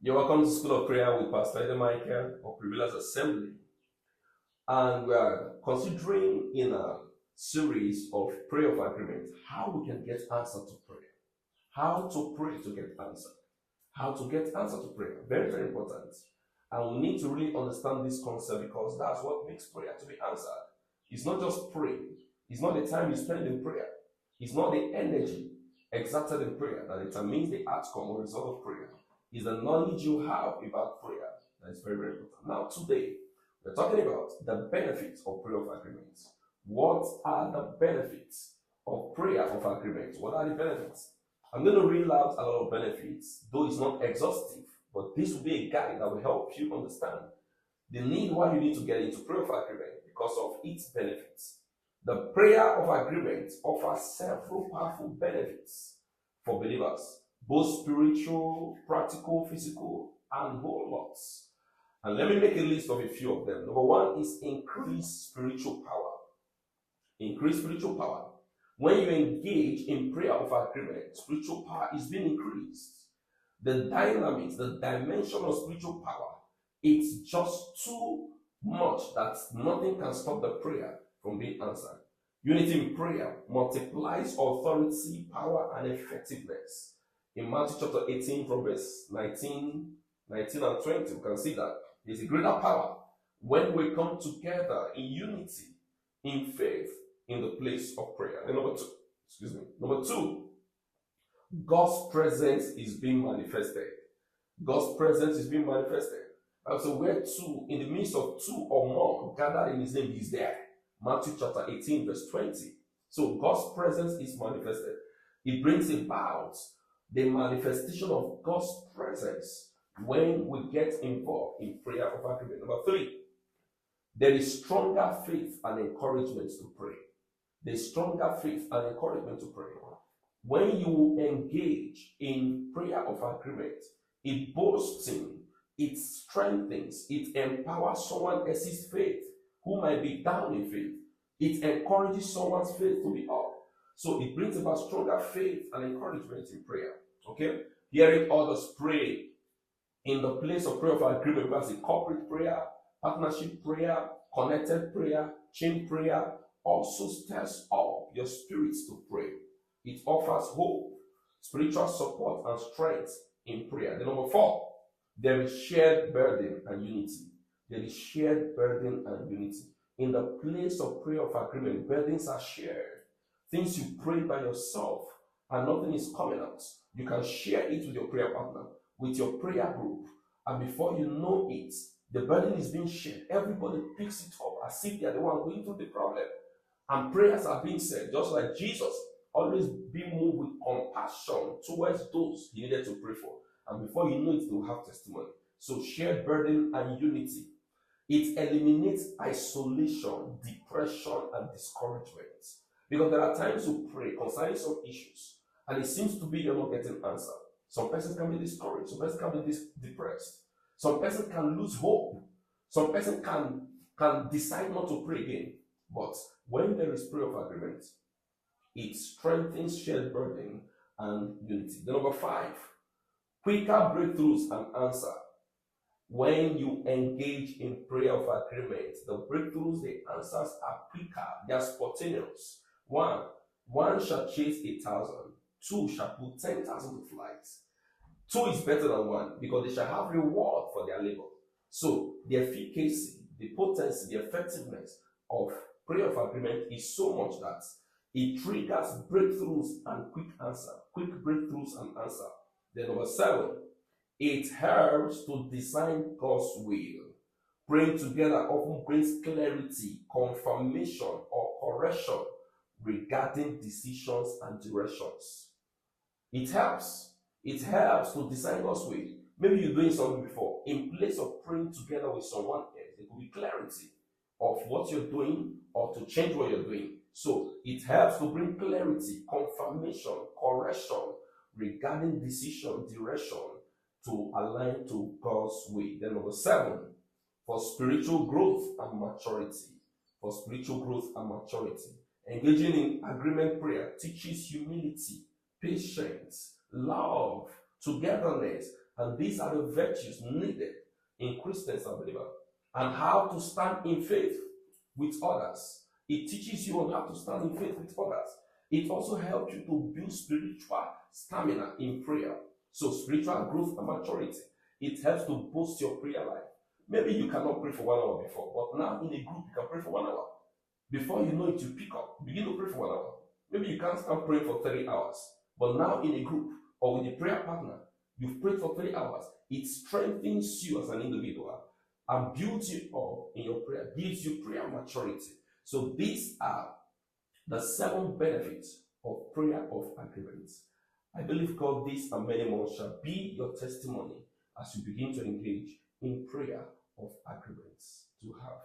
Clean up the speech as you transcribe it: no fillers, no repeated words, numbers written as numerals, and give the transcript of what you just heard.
You're welcome to School of Prayer with Pastor Micheal of Prevailers Assembly. And we are considering in a series of prayer of agreement how we can get answer to prayer. How to pray to get answer. How to get answer to prayer. Very, very important. And we need to really understand this concept because that's what makes prayer to be answered. It's not just praying. It's not the time you spend in prayer. It's not the energy exerted in prayer that determines the outcome or result of prayer. It's the knowledge you have about prayer that is very, very important. Now, today, we're talking about the benefits of prayer of agreement. What are the benefits of prayer of agreement? What are the benefits? I'm going to reel out a lot of benefits, though it's not exhaustive, but this will be a guide that will help you understand the need why you need to get into prayer of agreement because of its benefits. The prayer of agreement offers several powerful benefits for believers, both spiritual, practical, physical, and whole lots. And let me make a list of a few of them. Number one is increased spiritual power. Increased spiritual power. When you engage in prayer of agreement, spiritual power is being increased. The dynamics, the dimension of spiritual power, it's just too much that nothing can stop the prayer from being answered. Unity in prayer multiplies authority, power, and effectiveness. In Matthew chapter 18 from verse 19 and 20, we can see that there's a greater power when we come together in unity, in faith, in the place of prayer. And number two, God's presence is being manifested. God's presence is being manifested. So where two, in the midst of two or more gathered in his name, he's there. Matthew chapter 18 verse 20. So God's presence is manifested. It brings about the manifestation of God's presence when we get involved in prayer of agreement. Number three, there is stronger faith and encouragement to pray. There is stronger faith and encouragement to pray. When you engage in prayer of agreement, it boasts in, it strengthens, it empowers someone else's faith who might be down in faith. It encourages someone's faith to be up. So it brings about stronger faith and encouragement in prayer. Okay? Hearing others pray in the place of prayer of agreement, as a corporate prayer, partnership prayer, connected prayer, chain prayer, also stirs up your spirits to pray. It offers hope, spiritual support, and strength in prayer. Then number four, there is shared burden and unity. There is shared burden and unity. In the place of prayer of agreement, burdens are shared. Things you pray by yourself and nothing is coming out. You can share it with your prayer partner, with your prayer group. And before you know it, the burden is being shared. Everybody picks it up as if they are the one going through the problem. And prayers are being said, just like Jesus always be moved with compassion towards those he needed to pray for. And before you know it, they will have testimony. So shared burden and unity. It eliminates isolation, depression, and discouragement. Because there are times you pray concerning some issues, and it seems to be you're not getting answer. Some persons can be discouraged. Some persons can be depressed. Some persons can lose hope. Some persons can decide not to pray again. But when there is prayer of agreement, it strengthens shared burden and unity. Then number five, quicker breakthroughs and answer. When you engage in prayer of agreement, the breakthroughs, the answers are quicker. They are spontaneous. One shall chase 1,000. Two shall put 10,000 to flight. Two is better than one because they shall have reward for their labor. So the efficacy, the potency, the effectiveness of prayer of agreement is so much that it triggers breakthroughs and quick breakthroughs and answer. Then number seven, it helps to design God's will. Praying together often brings clarity, confirmation, or correction regarding decisions and directions. It helps. It helps to design God's will. Maybe you're doing something before. In place of praying together with someone else, there could be clarity of what you're doing or to change what you're doing. So it helps to bring clarity, confirmation, correction regarding decision, direction to align to God's way. Then number seven, for spiritual growth and maturity. For spiritual growth and maturity. Engaging in agreement prayer teaches humility, patience, love, togetherness, And these are the virtues needed in Christians and believers. And how to stand in faith with others. It teaches you on how to stand in faith with others. It also helps you to build spiritual stamina in prayer. So spiritual growth and maturity. It helps to boost your prayer life. Maybe you cannot pray for 1 hour before, but now in a group you can pray for 1 hour. Before you know it, you pick up, begin to pray for 1 hour. Maybe you can't start praying for 3 hours, but now in a group or with a prayer partner, you've prayed for 3 hours. It strengthens you as an individual and builds you up in your prayer, gives you prayer maturity. So these are the 7 benefits of prayer of agreement. I believe God, this and many more shall be your testimony as you begin to engage in prayer of agreements. To have